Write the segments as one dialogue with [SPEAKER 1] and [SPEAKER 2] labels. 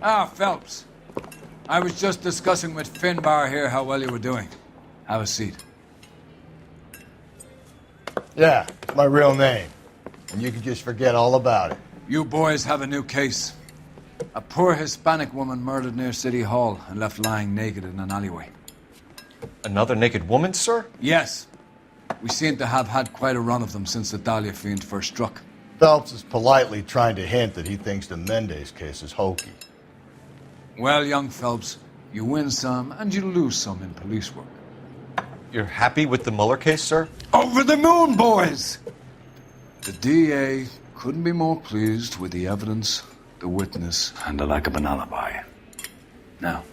[SPEAKER 1] Ah, Phelps. I was just discussing with Finbar here how well you were doing. Have a seat.
[SPEAKER 2] Yeah, it's my real name. And you can just forget all about it.
[SPEAKER 1] You boys have a new case. A poor Hispanic woman murdered near City Hall and left lying naked in an alleyway.
[SPEAKER 3] Another naked woman, sir?
[SPEAKER 1] Yes. We seem to have had quite a run of them since the Dahlia fiend first struck.
[SPEAKER 2] Phelps is politely trying to hint that he thinks the Mendez case is hokey.
[SPEAKER 1] Well, young Phelps, you win some and you lose some in police work.
[SPEAKER 3] You're happy with the Mueller case, sir?
[SPEAKER 1] Over the moon, boys! The DA couldn't be more pleased with the evidence, the witness, and the lack of an alibi. Now,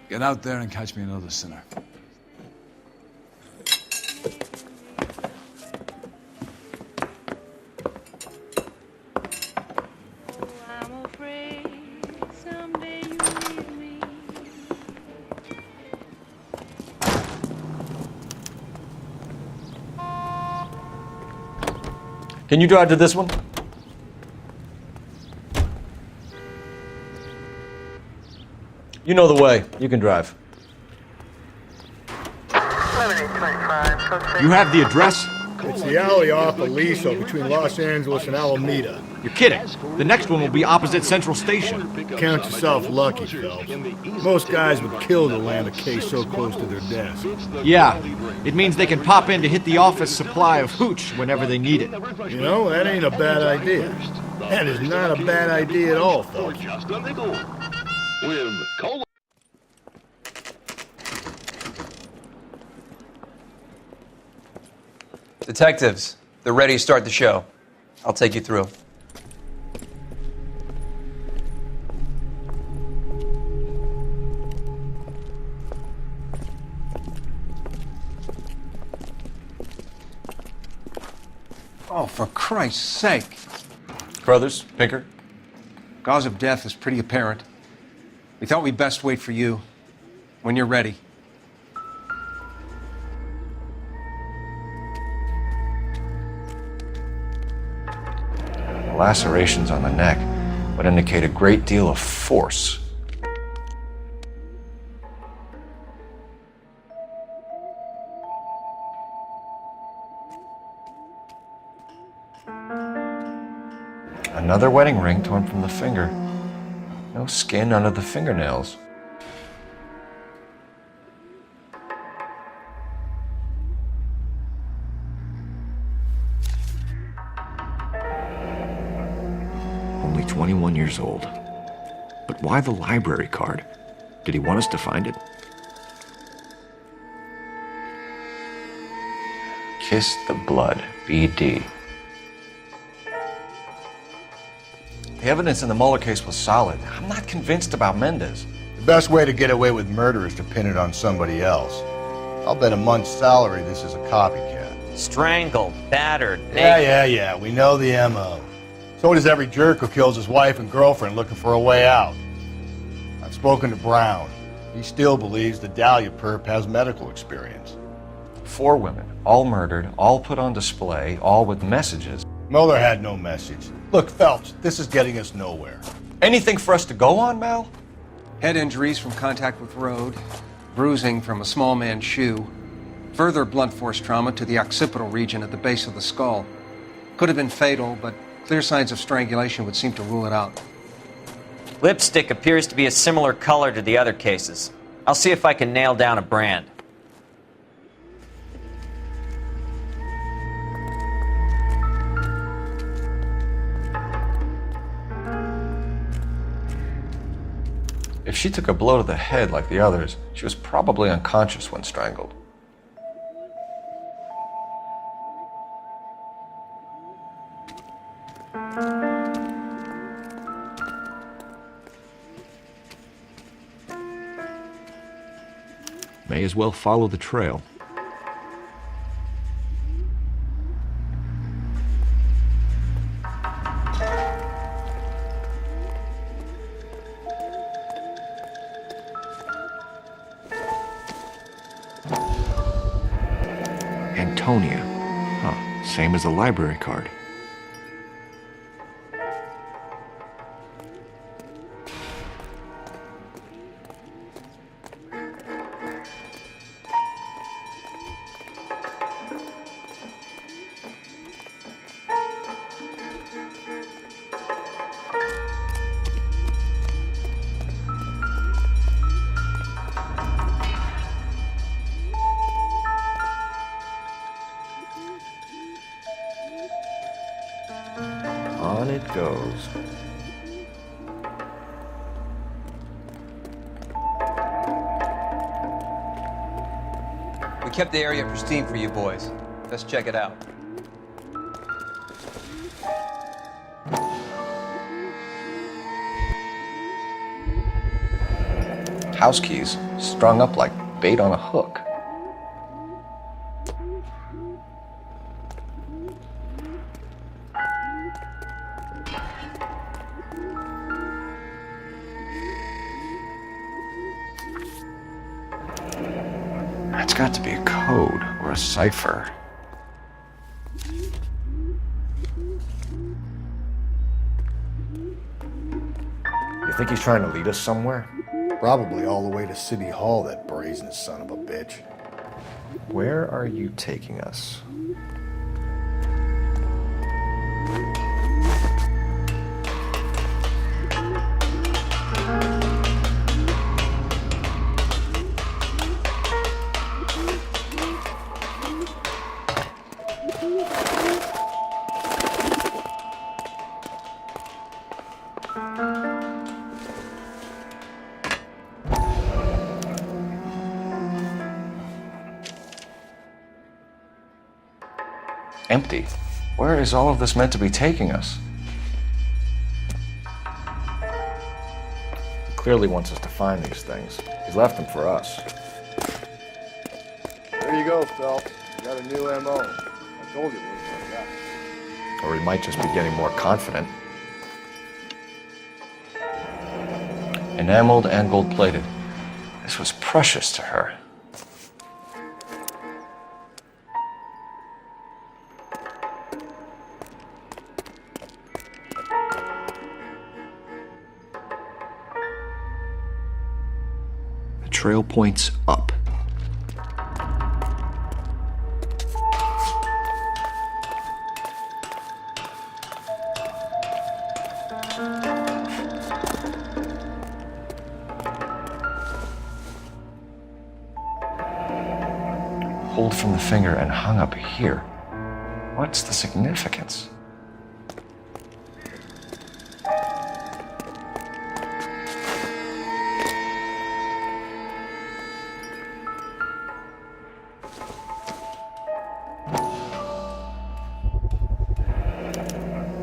[SPEAKER 1] get out there and catch me another sinner.
[SPEAKER 3] Can you drive to this one? You know the way. You can drive.
[SPEAKER 4] You have the address?
[SPEAKER 2] It's the alley off Aliso between Los Angeles and Alameda.
[SPEAKER 4] You're kidding. The next one will be opposite Central Station.
[SPEAKER 2] Count yourself lucky, Phelps. Most guys would kill to land a case so close to their desk.
[SPEAKER 4] Yeah, it means they can pop in to hit the office supply of hooch whenever they need it.
[SPEAKER 2] You know, that ain't a bad idea. That is not a bad idea at all, Phelps.
[SPEAKER 5] Detectives, they're ready to start the show. I'll take you through.
[SPEAKER 6] Oh, for Christ's sake.
[SPEAKER 3] Brothers, Pinker?
[SPEAKER 6] Cause of death is pretty apparent. We thought we'd best wait for you. When you're ready.
[SPEAKER 3] The lacerations on the neck would indicate a great deal of force. Another wedding ring torn from the finger. No skin under the fingernails.
[SPEAKER 4] Only 21 years old. But why the library card? Did he want us to find it?
[SPEAKER 3] Kiss the blood, BD. The evidence in the Mueller case was solid. I'm not convinced about Mendez.
[SPEAKER 2] The best way to get away with murder is to pin it on somebody else. I'll bet a month's salary this is a copycat.
[SPEAKER 7] Strangled, battered, naked.
[SPEAKER 2] Yeah. We know the M.O. So does every jerk who kills his wife and girlfriend looking for a way out. I've spoken to Brown. He still believes the Dahlia perp has medical experience.
[SPEAKER 3] 4 women, all murdered, all put on display, all with messages.
[SPEAKER 2] Mueller had no message. Look, Phelps, this is getting us nowhere.
[SPEAKER 3] Anything for us to go on, Mal?
[SPEAKER 6] Head injuries from contact with road, bruising from a small man's shoe, further blunt force trauma to the occipital region at the base of the skull. Could have been fatal, but clear signs of strangulation would seem to rule it out.
[SPEAKER 7] Lipstick appears to be a similar color to the other cases. I'll see if I can nail down a brand.
[SPEAKER 3] If she took a blow to the head like the others, she was probably unconscious when strangled.
[SPEAKER 4] May as well follow the trail. Antonia. Huh, same as the library card.
[SPEAKER 5] kept the area pristine for you boys. Let's check it out.
[SPEAKER 3] House keys strung up like bait on a hook. That's got to be a code or a cipher. You think he's trying to lead us somewhere?
[SPEAKER 2] Probably all the way to City Hall, that brazen son of a bitch.
[SPEAKER 3] Where are you taking us? Empty. Where is all of this meant to be taking us? He clearly wants us to find these things. He's left them for us.
[SPEAKER 2] There you go, Phelps. You got a new MO. I told you it was like that.
[SPEAKER 3] Or he might just be getting more confident. Enameled and gold-plated. This was precious to her.
[SPEAKER 4] The trail points up.
[SPEAKER 3] Pulled from the finger and hung up here. What's the significance?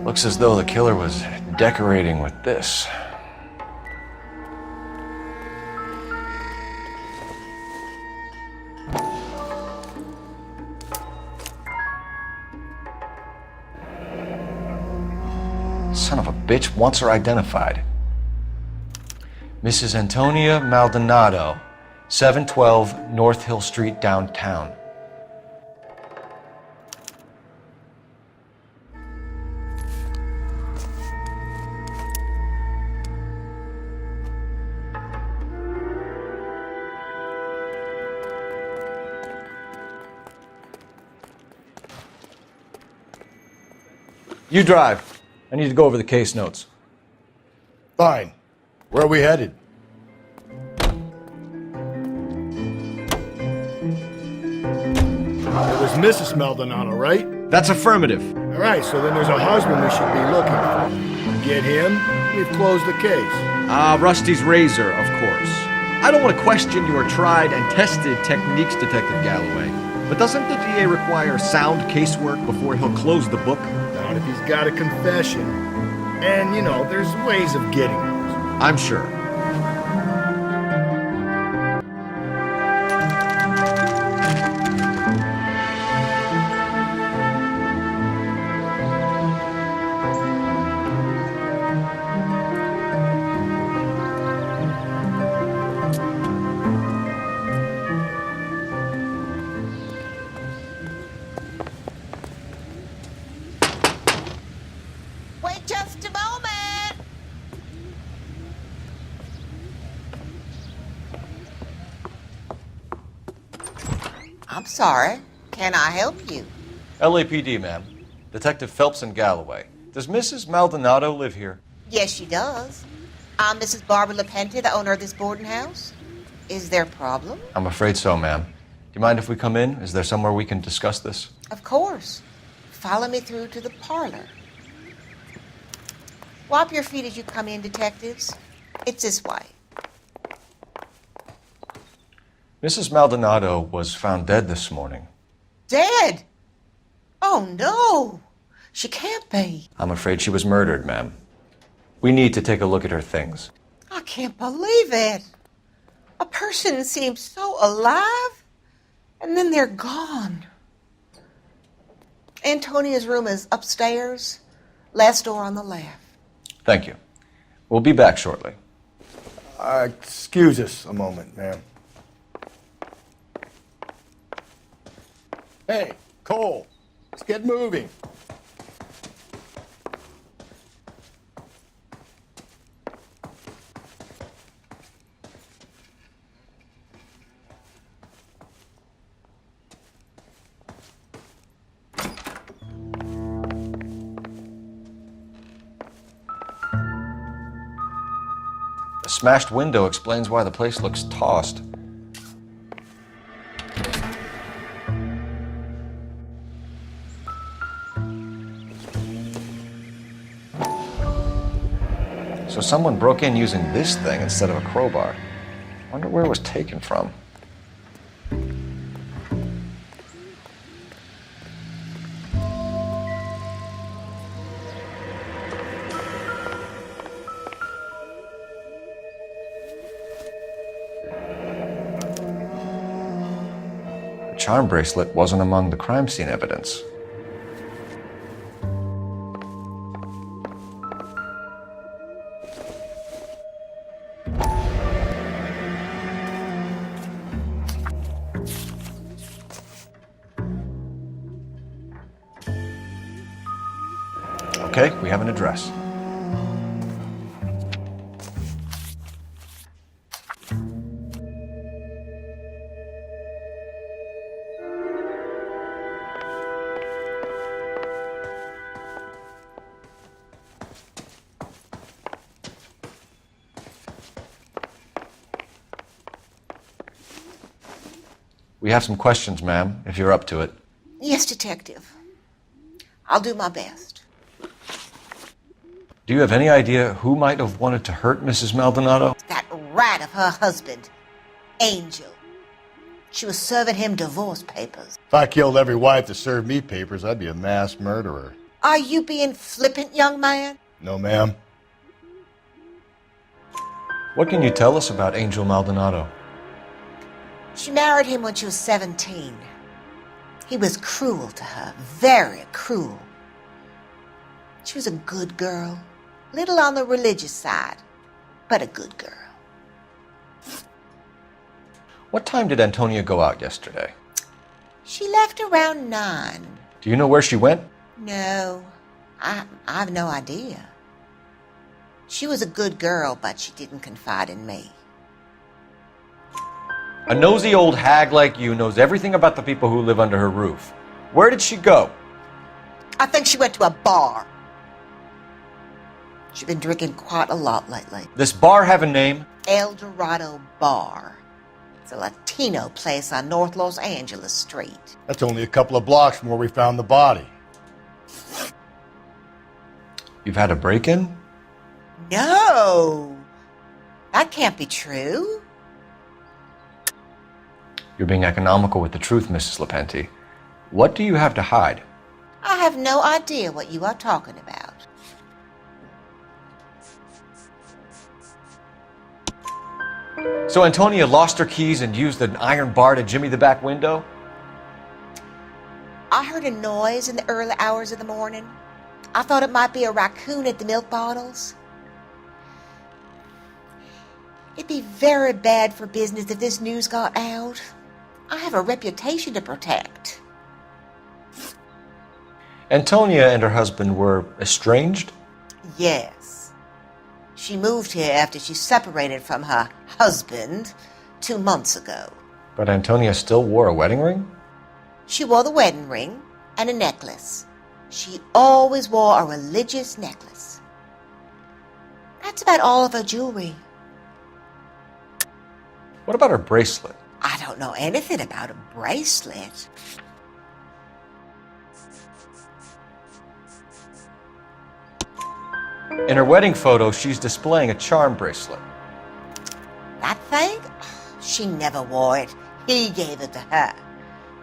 [SPEAKER 3] Looks as though the killer was decorating with this. Son of a bitch wants her identified. Mrs. Antonia Maldonado, 712 North Hill Street, downtown. You drive. I need to go over the case notes.
[SPEAKER 2] Fine. Where are we headed? It was Mrs. Maldonado, right?
[SPEAKER 4] That's affirmative.
[SPEAKER 2] All right, so then there's a husband we should be looking for. Get him, we've closed the case.
[SPEAKER 4] Rusty's razor, of course. I don't want to question your tried and tested techniques, Detective Galloway. But doesn't the DA require sound casework before he'll close the book?
[SPEAKER 2] Not if he's got a confession. And, you know, there's ways of getting those.
[SPEAKER 4] I'm sure.
[SPEAKER 8] Wait just a moment. I'm sorry. Can I help you?
[SPEAKER 3] LAPD, ma'am. Detective Phelps and Galloway. Does Mrs. Maldonado live here?
[SPEAKER 8] Yes, she does. I'm Mrs. Barbara LaPenta, the owner of this boarding house. Is there a problem?
[SPEAKER 3] I'm afraid so, ma'am. Do you mind if we come in? Is there somewhere we can discuss this?
[SPEAKER 8] Of course. Follow me through to the parlor. Wipe your feet as you come in, detectives. It's this way.
[SPEAKER 3] Mrs. Maldonado was found dead this morning.
[SPEAKER 8] Dead? Oh, no. She can't be.
[SPEAKER 3] I'm afraid she was murdered, ma'am. We need to take a look at her things.
[SPEAKER 8] I can't believe it. A person seems so alive, and then they're gone. Antonia's room is upstairs, last door on the left.
[SPEAKER 3] Thank you. We'll be back shortly.
[SPEAKER 2] Excuse us a moment, ma'am. Hey, Cole, let's get moving.
[SPEAKER 3] The smashed window explains why the place looks tossed. So someone broke in using this thing instead of a crowbar. Wonder where it was taken from. The charm bracelet wasn't among the crime scene evidence. Okay, we have an address. We have some questions, ma'am, if you're up to it.
[SPEAKER 8] Yes, Detective. I'll do my best.
[SPEAKER 3] Do you have any idea who might have wanted to hurt Mrs. Maldonado?
[SPEAKER 8] That rat of her husband, Angel. She was serving him divorce papers.
[SPEAKER 2] If I killed every wife that served me papers, I'd be a mass murderer.
[SPEAKER 8] Are you being flippant, young man?
[SPEAKER 2] No, ma'am.
[SPEAKER 3] What can you tell us about Angel Maldonado?
[SPEAKER 8] She married him when she was 17. He was cruel to her, very cruel. She was a good girl, little on the religious side, but a good girl.
[SPEAKER 3] What time did Antonia go out yesterday?
[SPEAKER 8] She left around 9.
[SPEAKER 3] Do you know where she went?
[SPEAKER 8] No, I have no idea. She was a good girl, but she didn't confide in me.
[SPEAKER 3] A nosy old hag like you knows everything about the people who live under her roof. Where did she go?
[SPEAKER 8] I think she went to a bar. She's been drinking quite a lot lately.
[SPEAKER 3] This bar have a name?
[SPEAKER 8] El Dorado Bar. It's a Latino place on North Los Angeles Street.
[SPEAKER 2] That's only a couple of blocks from where we found the body.
[SPEAKER 3] You've had a break-in?
[SPEAKER 8] No! That can't be true.
[SPEAKER 3] You're being economical with the truth, Mrs. Lepenti. What do you have to hide?
[SPEAKER 8] I have no idea what you are talking about.
[SPEAKER 3] So Antonia lost her keys and used an iron bar to jimmy the back window?
[SPEAKER 8] I heard a noise in the early hours of the morning. I thought it might be a raccoon at the milk bottles. It'd be very bad for business if this news got out. I have a reputation to protect.
[SPEAKER 3] Antonia and her husband were estranged?
[SPEAKER 8] Yes. She moved here after she separated from her husband 2 months ago.
[SPEAKER 3] But Antonia still wore a wedding ring?
[SPEAKER 8] She wore the wedding ring and a necklace. She always wore a religious necklace. That's about all of her jewelry.
[SPEAKER 3] What about her bracelet?
[SPEAKER 8] I don't know anything about a bracelet.
[SPEAKER 3] In her wedding photo, she's displaying a charm bracelet.
[SPEAKER 8] That thing? She never wore it. He gave it to her.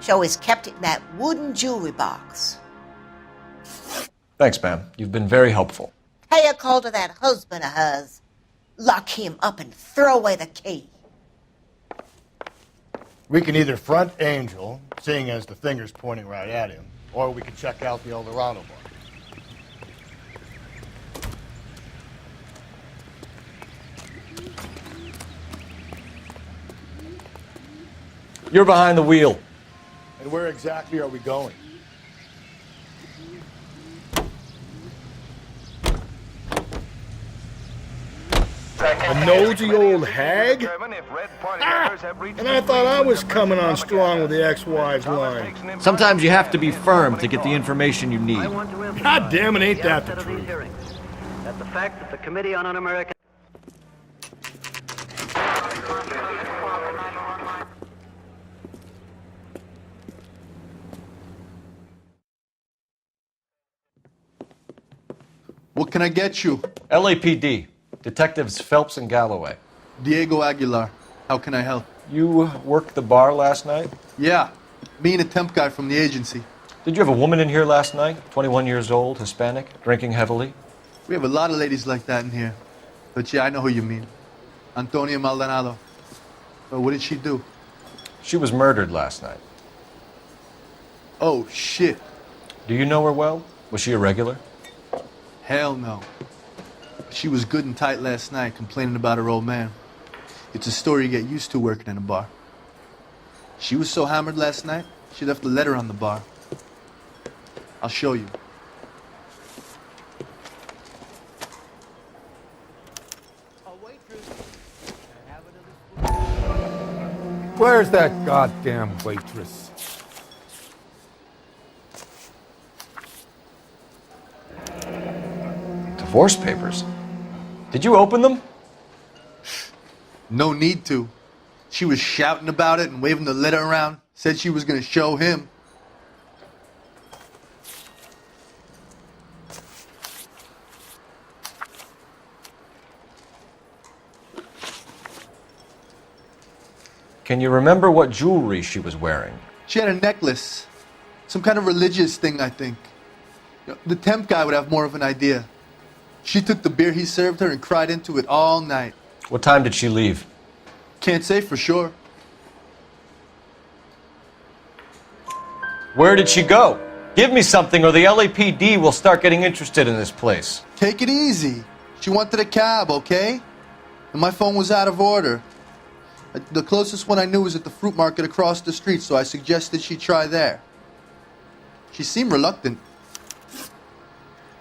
[SPEAKER 8] She always kept it in that wooden jewelry box.
[SPEAKER 3] Thanks, ma'am. You've been very helpful.
[SPEAKER 8] Pay a call to that husband of hers. Lock him up and throw away the key.
[SPEAKER 2] We can either front Angel, seeing as the finger's pointing right at him, or we can check out the Eldorado bar.
[SPEAKER 3] You're behind the wheel.
[SPEAKER 2] And where exactly are we going?
[SPEAKER 9] A nosy old hag? And I thought I was coming on strong with the ex-wives line.
[SPEAKER 4] Sometimes you have to be firm to get the information you need.
[SPEAKER 9] God damn it, ain't that the truth?
[SPEAKER 10] That the fact that the Committee on Un-American...
[SPEAKER 11] What can I get you?
[SPEAKER 3] LAPD. Detectives Phelps and Galloway.
[SPEAKER 11] Diego Aguilar. How can I help?
[SPEAKER 3] You worked the bar last night?
[SPEAKER 11] Yeah. Me and a temp guy from the agency.
[SPEAKER 3] Did you have a woman in here last night? 21 years old, Hispanic, drinking heavily?
[SPEAKER 11] We have a lot of ladies like that in here. But yeah, I know who you mean. Antonia Maldonado. But what did she do?
[SPEAKER 3] She was murdered last night.
[SPEAKER 11] Oh, shit.
[SPEAKER 3] Do you know her well? Was she a regular?
[SPEAKER 11] Hell no. She was good and tight last night, complaining about her old man. It's a story you get used to working in a bar. She was so hammered last night, she left a letter on the bar. I'll show you.
[SPEAKER 12] Where's that goddamn waitress?
[SPEAKER 3] Divorce papers. Did you open them?
[SPEAKER 11] No need to. She was shouting about it and waving the letter around. Said she was going to show him.
[SPEAKER 3] Can you remember what jewelry she was wearing?
[SPEAKER 11] She had a necklace. Some kind of religious thing, I think. The temp guy would have more of an idea. She took the beer he served her and cried into it all night.
[SPEAKER 3] What time did she leave?
[SPEAKER 11] Can't say for sure.
[SPEAKER 3] Where did she go? Give me something or the LAPD will start getting interested in this place.
[SPEAKER 11] Take it easy. She wanted a cab, okay? And my phone was out of order. The closest one I knew was at the fruit market across the street, so I suggested she try there. She seemed reluctant.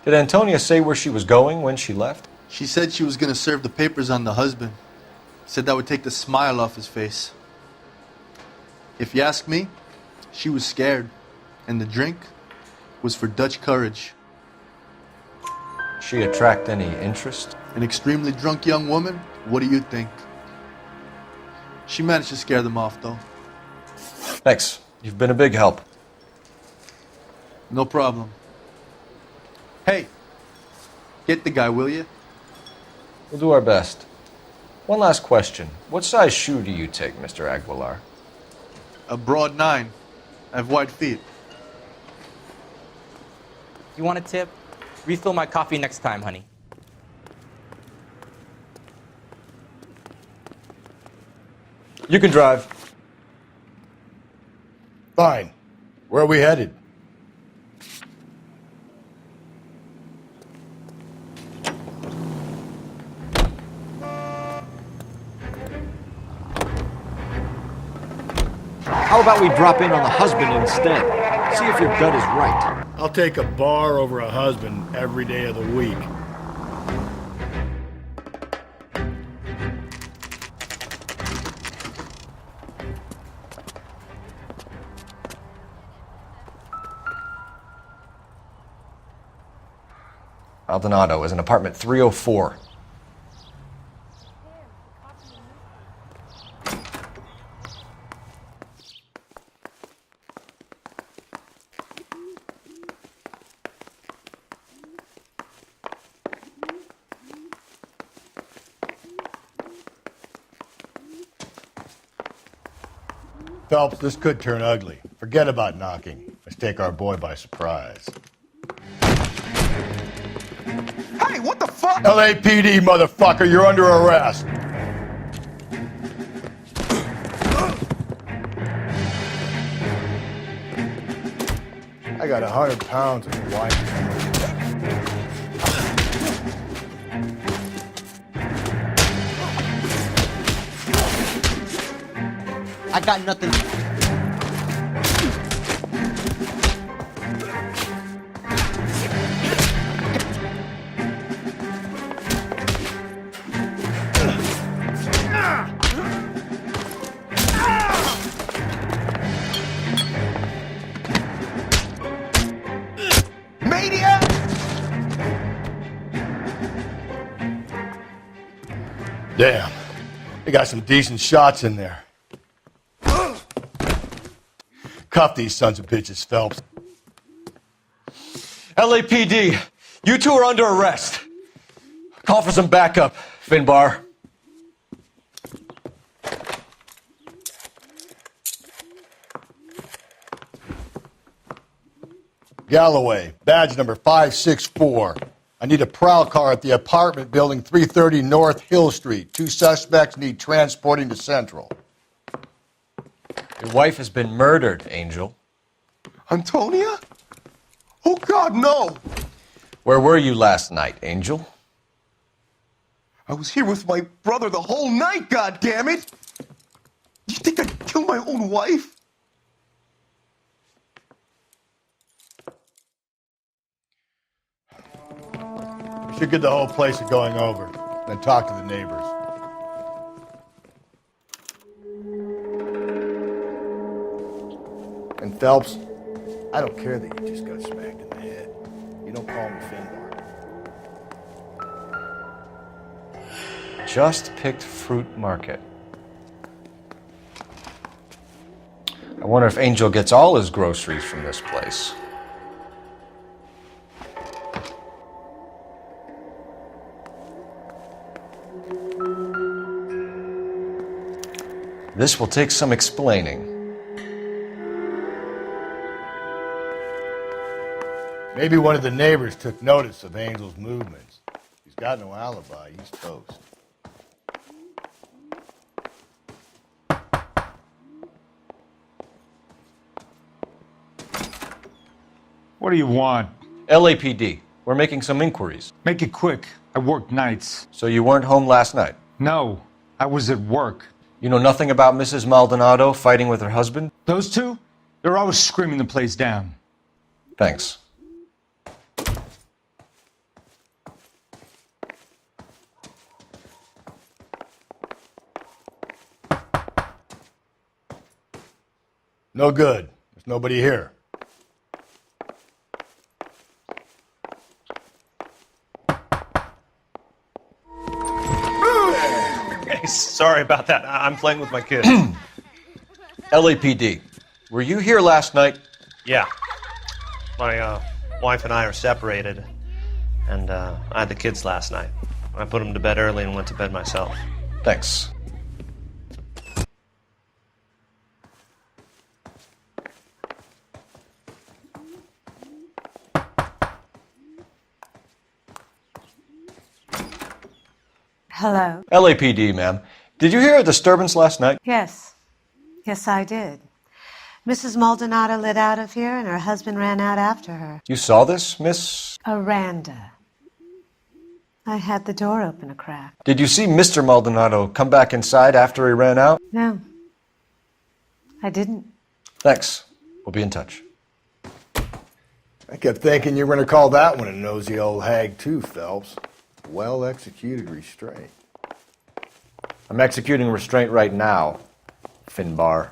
[SPEAKER 3] Did Antonia say where she was going when she left?
[SPEAKER 11] She said she was going to serve the papers on the husband. Said that would take the smile off his face. If you ask me, she was scared. And the drink was for Dutch courage.
[SPEAKER 3] She attract any interest?
[SPEAKER 11] An extremely drunk young woman? What do you think? She managed to scare them off, though.
[SPEAKER 3] Thanks. You've been a big help.
[SPEAKER 11] No problem. Hey, get the guy, will you?
[SPEAKER 3] We'll do our best. One last question. What size shoe do you take, Mr. Aguilar?
[SPEAKER 11] A broad 9. I have wide feet.
[SPEAKER 13] You want a tip? Refill my coffee next time, honey.
[SPEAKER 3] You can drive.
[SPEAKER 2] Fine. Where are we headed?
[SPEAKER 4] How about we drop in on the husband instead? See if your gut is right.
[SPEAKER 9] I'll take a bar over a husband every day of the week.
[SPEAKER 3] Maldonado is in apartment 304.
[SPEAKER 2] Phelps, this could turn ugly. Forget about knocking. Let's take our boy by surprise.
[SPEAKER 14] Hey, what the fuck?
[SPEAKER 2] LAPD, motherfucker, you're under arrest. I got 100 pounds of white.
[SPEAKER 13] I got nothing.
[SPEAKER 2] Damn, they got some decent shots in there. Cuff these sons of bitches, Phelps.
[SPEAKER 3] LAPD, you two are under arrest. Call for some backup, Finbar.
[SPEAKER 2] Galloway, badge number 564. I need a prowl car at the apartment building 330 North Hill Street. 2 suspects need transporting to Central.
[SPEAKER 3] Your wife has been murdered, Angel.
[SPEAKER 14] Antonia? Oh, God, no!
[SPEAKER 3] Where were you last night, Angel?
[SPEAKER 14] I was here with my brother the whole night, goddammit! You think I'd kill my own wife?
[SPEAKER 2] We should get the whole place going over, then talk to the neighbors. And Phelps, I don't care that you just got smacked in the head. You don't call me Finbar.
[SPEAKER 3] Just picked Fruit Market. I wonder if Angel gets all his groceries from this place. This will take some explaining.
[SPEAKER 2] Maybe one of the neighbors took notice of Angel's movements. He's got no alibi. He's toast.
[SPEAKER 12] What do you want?
[SPEAKER 3] LAPD, we're making some inquiries.
[SPEAKER 12] Make it quick. I work nights.
[SPEAKER 3] So you weren't home last night?
[SPEAKER 12] No, I was at work.
[SPEAKER 3] You know nothing about Mrs. Maldonado fighting with her husband?
[SPEAKER 12] Those two? They're always screaming the place down.
[SPEAKER 3] Thanks.
[SPEAKER 2] No good. There's nobody here.
[SPEAKER 15] Sorry about that. I'm playing with my kid.
[SPEAKER 3] LAPD, were you here last night?
[SPEAKER 15] Yeah. My wife and I are separated, and I had the kids last night. I put them to bed early and went to bed myself.
[SPEAKER 3] Thanks.
[SPEAKER 16] Hello?
[SPEAKER 3] LAPD, ma'am. Did you hear a disturbance last night?
[SPEAKER 16] Yes. Yes, I did. Mrs. Maldonado lit out of here, and her husband ran out after her.
[SPEAKER 3] You saw this, Miss?
[SPEAKER 16] Aranda. I had the door open a crack.
[SPEAKER 3] Did you see Mr. Maldonado come back inside after he ran out?
[SPEAKER 16] No. I didn't.
[SPEAKER 3] Thanks. We'll be in touch.
[SPEAKER 2] I kept thinking you were going to call that one a nosy old hag too, Phelps. Well-executed restraint.
[SPEAKER 3] I'm executing restraint right now, Finbar.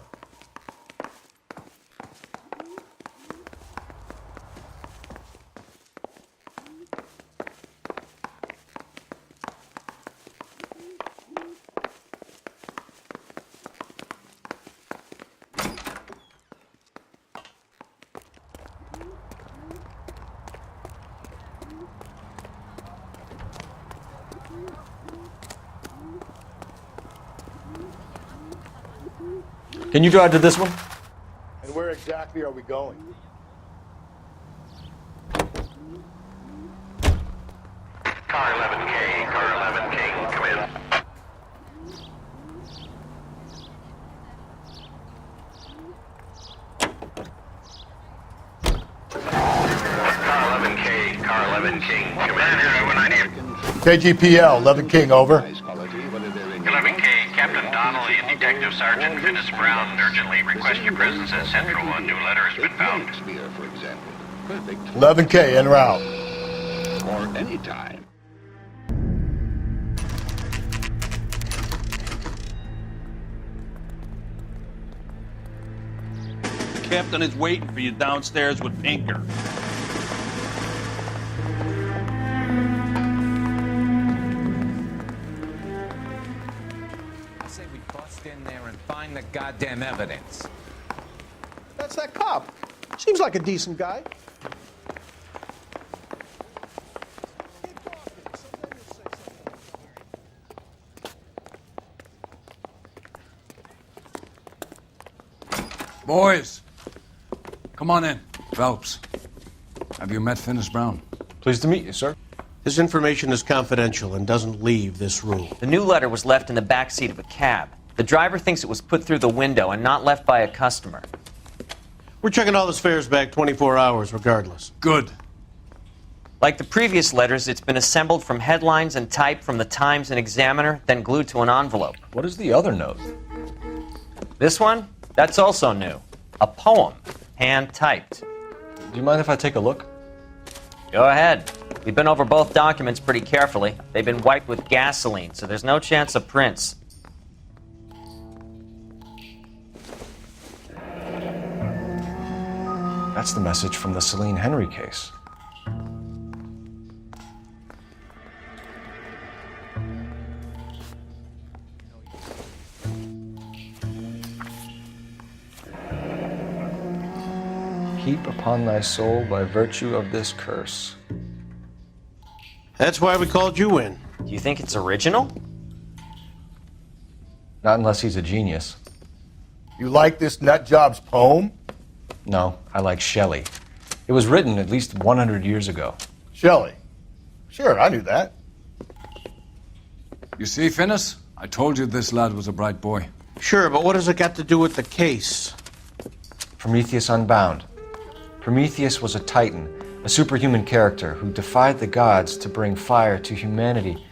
[SPEAKER 3] Can you drive to this one?
[SPEAKER 2] And where exactly are we going?
[SPEAKER 17] Car 11K, car 11K, come in. Car 11K, car 11 King, come in. When I need
[SPEAKER 2] KGPL, 11 King, over.
[SPEAKER 17] 11K, Captain Donnelly and Detective Sergeant Finis Brown urgently request your presence at Central. A new letter has been found.
[SPEAKER 2] 11K, en route.
[SPEAKER 17] Or any time.
[SPEAKER 18] Captain is waiting for you downstairs with Pinker.
[SPEAKER 19] I say we bust in there and find the goddamn evidence.
[SPEAKER 20] That's that cop. Seems like a decent guy.
[SPEAKER 1] Boys, come on in. Phelps, have you met Finis Brown?
[SPEAKER 3] Pleased to meet you, sir.
[SPEAKER 20] This information is confidential and doesn't leave this room.
[SPEAKER 7] The new letter was left in the back seat of a cab. The driver thinks it was put through the window and not left by a customer.
[SPEAKER 20] We're checking all his fares back 24 hours regardless.
[SPEAKER 1] Good.
[SPEAKER 7] Like the previous letters, it's been assembled from headlines and type from the Times and Examiner, then glued to an envelope.
[SPEAKER 3] What is the other note?
[SPEAKER 7] This one? That's also new. A poem, hand-typed.
[SPEAKER 3] Do you mind if I take a look?
[SPEAKER 7] Go ahead. We've been over both documents pretty carefully. They've been wiped with gasoline, so there's no chance of prints.
[SPEAKER 3] That's the message from the Celine Henry case. Heap upon thy soul by virtue of this curse.
[SPEAKER 20] That's why we called you in.
[SPEAKER 7] Do you think it's original?
[SPEAKER 3] Not unless he's a genius.
[SPEAKER 2] You like this nutjob's poem?
[SPEAKER 3] No, I like Shelley. It was written at least 100 years ago.
[SPEAKER 2] Shelley? Sure, I knew that.
[SPEAKER 1] You see, Finis? I told you this lad was a bright boy.
[SPEAKER 20] Sure, but what has it got to do with the case?
[SPEAKER 3] Prometheus Unbound. Prometheus was a titan, a superhuman character who defied the gods to bring fire to humanity.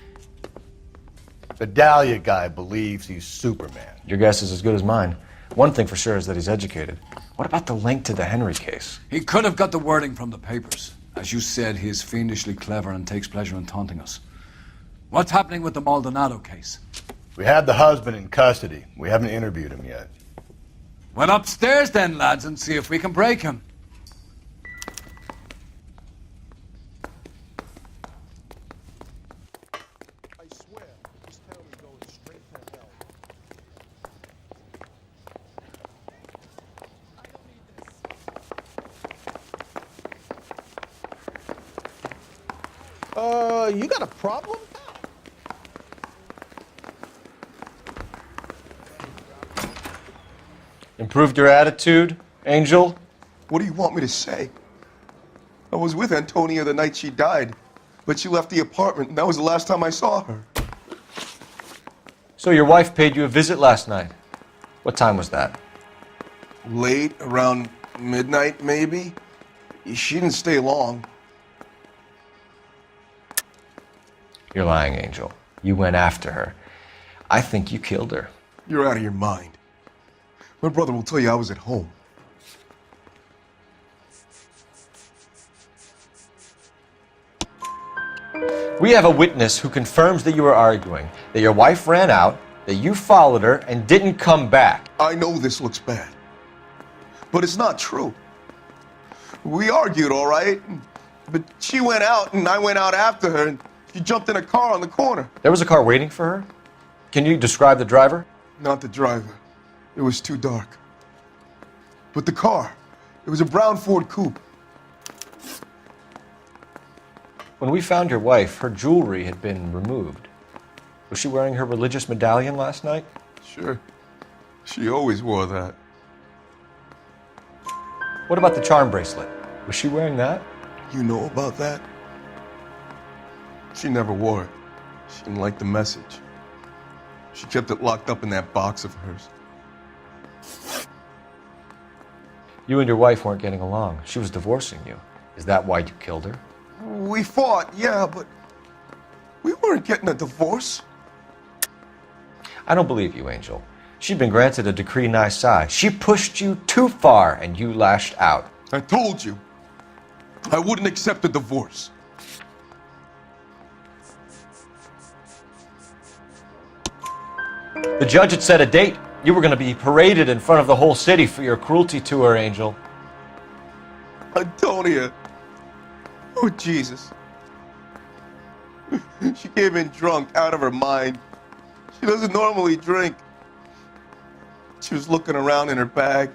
[SPEAKER 2] The Dahlia guy believes he's Superman.
[SPEAKER 3] Your guess is as good as mine. One thing for sure is that he's educated. What about the link to the Henry case?
[SPEAKER 1] He could have got the wording from the papers. As you said, he is fiendishly clever and takes pleasure in taunting us. What's happening with the Maldonado case?
[SPEAKER 2] We have the husband in custody. We haven't interviewed him yet.
[SPEAKER 1] Well, upstairs then, lads, and see if we can break him.
[SPEAKER 20] You got a problem?
[SPEAKER 3] Improved your attitude, Angel?
[SPEAKER 14] What do you want me to say? I was with Antonia the night she died, but she left the apartment, and that was the last time I saw her.
[SPEAKER 3] So your wife paid you a visit last night. What time was that?
[SPEAKER 14] Late, around midnight, maybe? She didn't stay long.
[SPEAKER 3] You're lying, Angel. You went after her. I think you killed her.
[SPEAKER 14] You're out of your mind. My brother will tell you I was at home.
[SPEAKER 3] We have a witness who confirms that you were arguing, that your wife ran out, that you followed her, and didn't come back.
[SPEAKER 14] I know this looks bad, but it's not true. We argued, all right, but she went out and I went out after her, and she jumped in a car on the corner.
[SPEAKER 3] There was a car waiting for her? Can you describe the driver?
[SPEAKER 14] Not the driver. It was too dark. But the car, it was a brown Ford coupe.
[SPEAKER 3] When we found your wife, her jewelry had been removed. Was she wearing her religious medallion last night?
[SPEAKER 14] Sure. She always wore that.
[SPEAKER 3] What about the charm bracelet? Was she wearing that?
[SPEAKER 14] You know about that? She never wore it. She didn't like the message. She kept it locked up in that box of hers.
[SPEAKER 3] You and your wife weren't getting along. She was divorcing you. Is that why you killed her?
[SPEAKER 14] We fought, yeah, but we weren't getting a divorce.
[SPEAKER 3] I don't believe you, Angel. She'd been granted a decree nisi. She pushed you too far, and you lashed out.
[SPEAKER 14] I told you, I wouldn't accept a divorce.
[SPEAKER 3] The judge had set a date. You were going to be paraded in front of the whole city for your cruelty to her, Angel.
[SPEAKER 14] Antonia. Oh, Jesus. She came in drunk, out of her mind. She doesn't normally drink. She was looking around in her bag.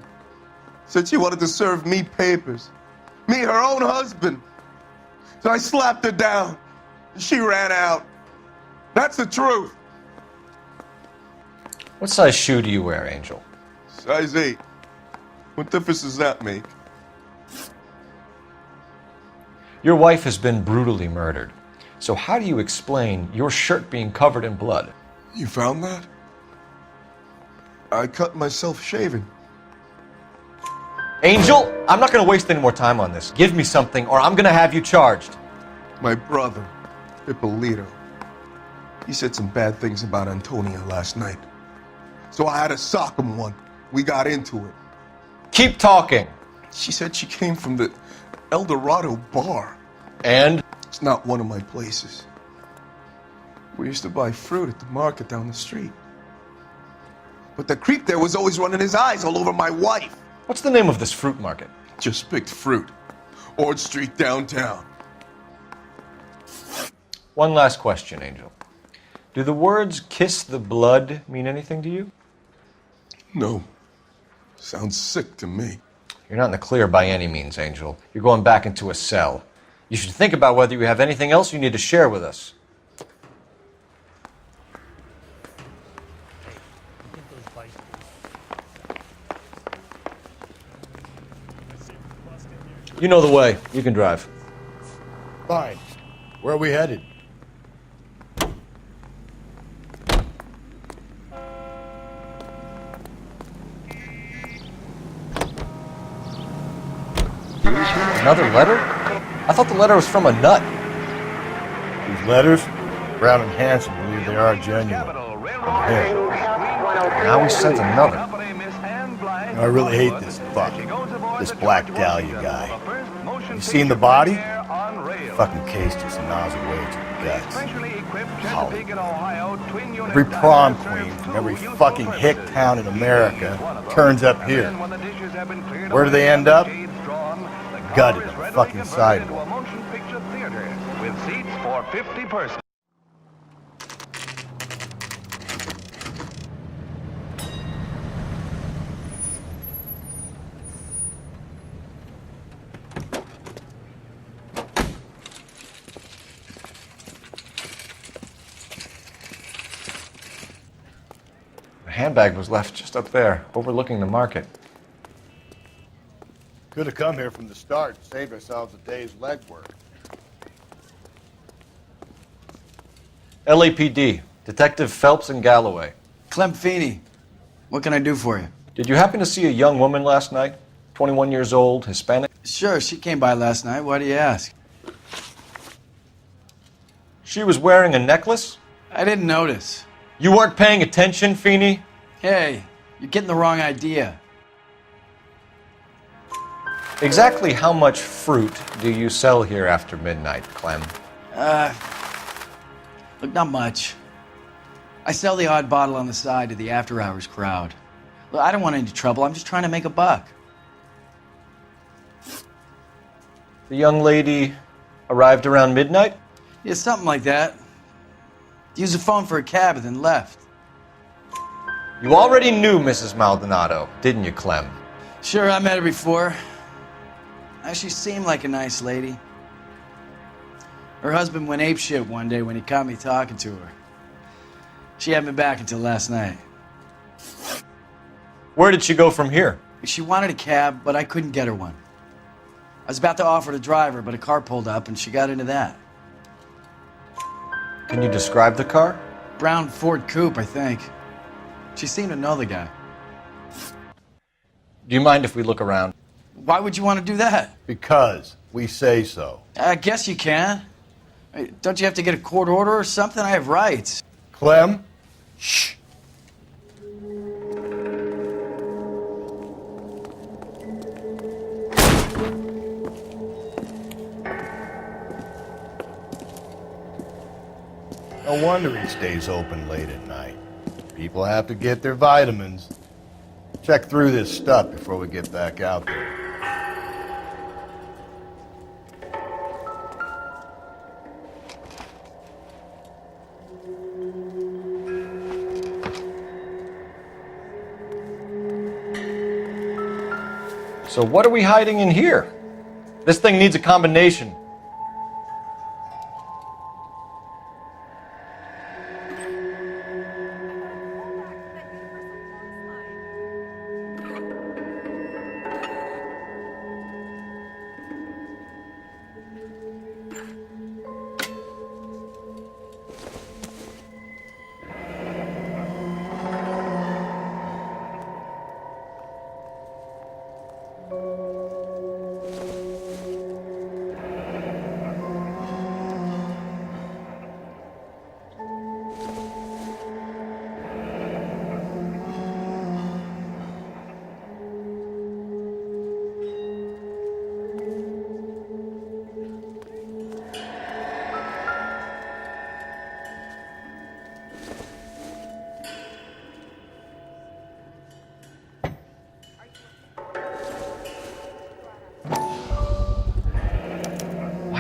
[SPEAKER 14] Said she wanted to serve me papers. Me, her own husband. So I slapped her down. She ran out. That's the truth.
[SPEAKER 3] What size shoe do you wear, Angel?
[SPEAKER 14] Size 8. What difference does that make?
[SPEAKER 3] Your wife has been brutally murdered. So how do you explain your shirt being covered in blood?
[SPEAKER 14] You found that? I cut myself shaving.
[SPEAKER 3] Angel, I'm not going to waste any more time on this. Give me something or I'm going to have you charged.
[SPEAKER 14] My brother, Ippolito, he said some bad things about Antonia last night. So I had to sock him one. We got into it.
[SPEAKER 3] Keep talking.
[SPEAKER 14] She said she came from the El Dorado bar.
[SPEAKER 3] And?
[SPEAKER 14] It's not one of my places. We used to buy fruit at the market down the street. But the creep there was always running his eyes all over my wife.
[SPEAKER 3] What's the name of this fruit market?
[SPEAKER 14] Just picked fruit. Ord Street downtown.
[SPEAKER 3] One last question, Angel. Do the words kiss the blood mean anything to you?
[SPEAKER 14] No. Sounds sick to me.
[SPEAKER 3] You're not in the clear by any means, Angel. You're going back into a cell. You should think about whether you have anything else you need to share with us. You know the way. You can drive.
[SPEAKER 2] Fine. Where are we headed?
[SPEAKER 3] Another letter? I thought the letter was from a nut.
[SPEAKER 2] These letters, Brown and Hanson believe they are genuine. Here.
[SPEAKER 3] Now we sent another.
[SPEAKER 2] I really hate this fuck. This Black Dahlia guy. You seen the body? Fucking case just nozzled away to the guts. Every prom queen from every fucking hick town in America turns up here. Where do they end up? Gutted on the fucking sidewalk.
[SPEAKER 17] With seats for 50 persons.
[SPEAKER 3] The handbag was left just up there, overlooking the market.
[SPEAKER 2] Could have come here from the start and saved ourselves a day's legwork.
[SPEAKER 3] LAPD, Detective Phelps and Galloway.
[SPEAKER 21] Clem Feeney, what can I do for you?
[SPEAKER 3] Did you happen to see a young woman last night? 21 years old, Hispanic?
[SPEAKER 21] Sure, she came by last night. Why do you ask?
[SPEAKER 3] She was wearing a necklace?
[SPEAKER 21] I didn't notice.
[SPEAKER 3] You weren't paying attention, Feeney?
[SPEAKER 21] Hey, you're getting the wrong idea.
[SPEAKER 3] Exactly how much fruit do you sell here after midnight, Clem?
[SPEAKER 21] Look, not much. I sell the odd bottle on the side to the after-hours crowd. Look, I don't want any trouble. I'm just trying to make a buck.
[SPEAKER 3] The young lady arrived around midnight?
[SPEAKER 21] Yeah, something like that. Used the phone for a cab and then left.
[SPEAKER 3] You already knew Mrs. Maldonado, didn't you, Clem?
[SPEAKER 21] Sure, I met her before. She seemed like a nice lady. Her husband went apeshit one day when he caught me talking to her. She hadn't been back until last night.
[SPEAKER 3] Where did she go from here?
[SPEAKER 21] She wanted a cab, but I couldn't get her one. I was about to offer to drive her, but a car pulled up and she got into that.
[SPEAKER 3] Can you describe the car?
[SPEAKER 21] Brown Ford Coupe, I think. She seemed to know the guy.
[SPEAKER 3] Do you mind if we look around?
[SPEAKER 21] Why would you want to do that?
[SPEAKER 2] Because we say so.
[SPEAKER 21] I guess you can. Don't you have to get a court order or something? I have rights.
[SPEAKER 2] Clem? Shh. No wonder he stays open late at night. People have to get their vitamins. Check through this stuff before we get back out there.
[SPEAKER 3] So what are we hiding in here? This thing needs a combination.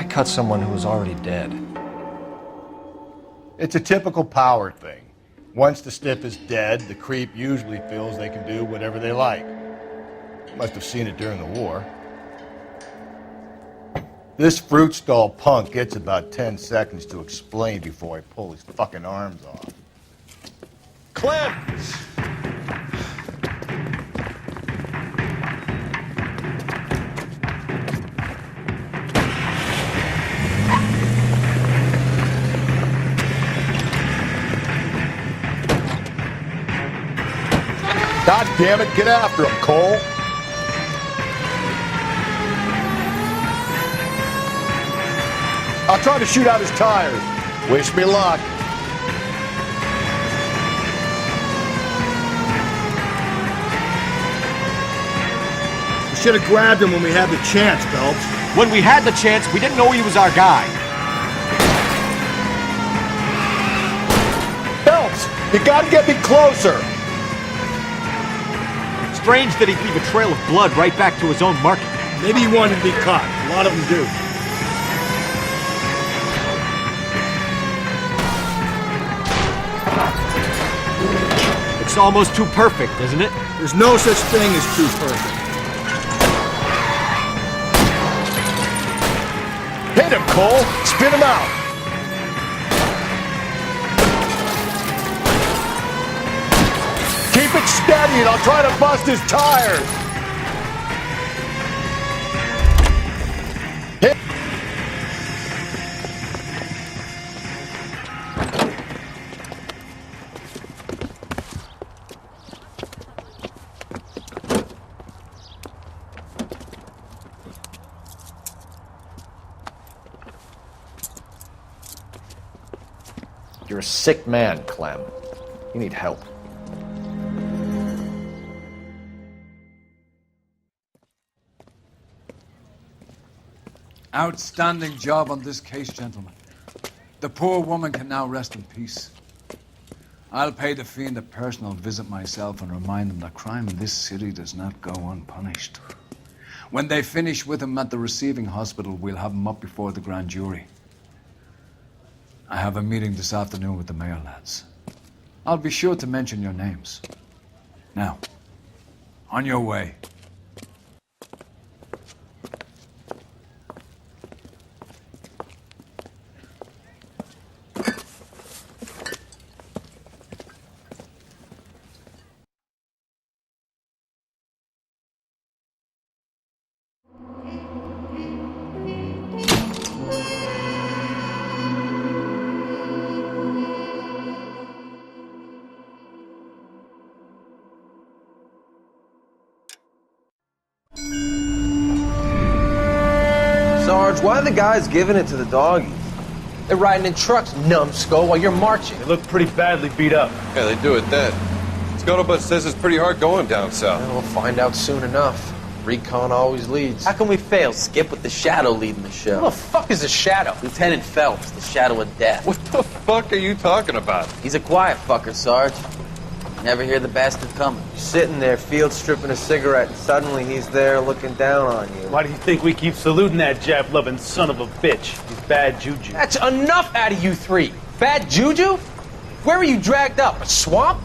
[SPEAKER 3] Cut someone who was already dead.
[SPEAKER 2] It's a typical power thing. Once the stiff is dead, the creep usually feels they can do whatever they like. Must have seen it during the war. This fruit stall punk gets about 10 seconds to explain before I pull his fucking arms off.
[SPEAKER 4] Clem!
[SPEAKER 2] God damn it, get after him, Cole. I'll try to shoot out his tires. Wish me luck.
[SPEAKER 9] We should have grabbed him when we had the chance, Phelps.
[SPEAKER 4] When we had the chance, we didn't know he was our guy.
[SPEAKER 2] Phelps, you gotta get me closer.
[SPEAKER 4] Strange that he'd leave a trail of blood right back to his own market.
[SPEAKER 9] Maybe he wanted to be caught. A lot of them do.
[SPEAKER 4] It's almost too perfect, isn't it?
[SPEAKER 9] There's no such thing as too perfect.
[SPEAKER 2] Hit him, Cole. Spin him out. Keep it steady and I'll try to bust his tires. Hit.
[SPEAKER 3] You're a sick man, Clem. You need help.
[SPEAKER 1] Outstanding job on this case, gentlemen. The poor woman can now rest in peace. I'll pay the fiend a personal visit myself and remind him that crime in this city does not go unpunished. When they finish with him at the receiving hospital, we'll have him up before the grand jury. I have a meeting this afternoon with the mayor lads. I'll be sure to mention your names. Now, on your way.
[SPEAKER 6] Sarge, why are the guys giving it to the doggies?
[SPEAKER 19] They're riding in trucks, numbskull, while you're marching.
[SPEAKER 20] They look pretty badly beat up.
[SPEAKER 22] Yeah, they do it then. Scuttlebutt says it's pretty hard going down south.
[SPEAKER 19] We'll find out soon enough. Recon always leads.
[SPEAKER 6] How can we fail? Skip with the Shadow leading the show.
[SPEAKER 19] Who the fuck is a Shadow?
[SPEAKER 6] Lieutenant Phelps, the Shadow of Death.
[SPEAKER 22] What the fuck are you talking about?
[SPEAKER 6] He's a quiet fucker, Sarge. Never hear the bastard coming.
[SPEAKER 3] You're sitting there, field stripping a cigarette, and suddenly he's there looking down on you.
[SPEAKER 20] Why do you think we keep saluting that Jap-loving son of a bitch? He's bad juju.
[SPEAKER 19] That's enough out of you three. Bad juju? Where were you dragged up? A swamp?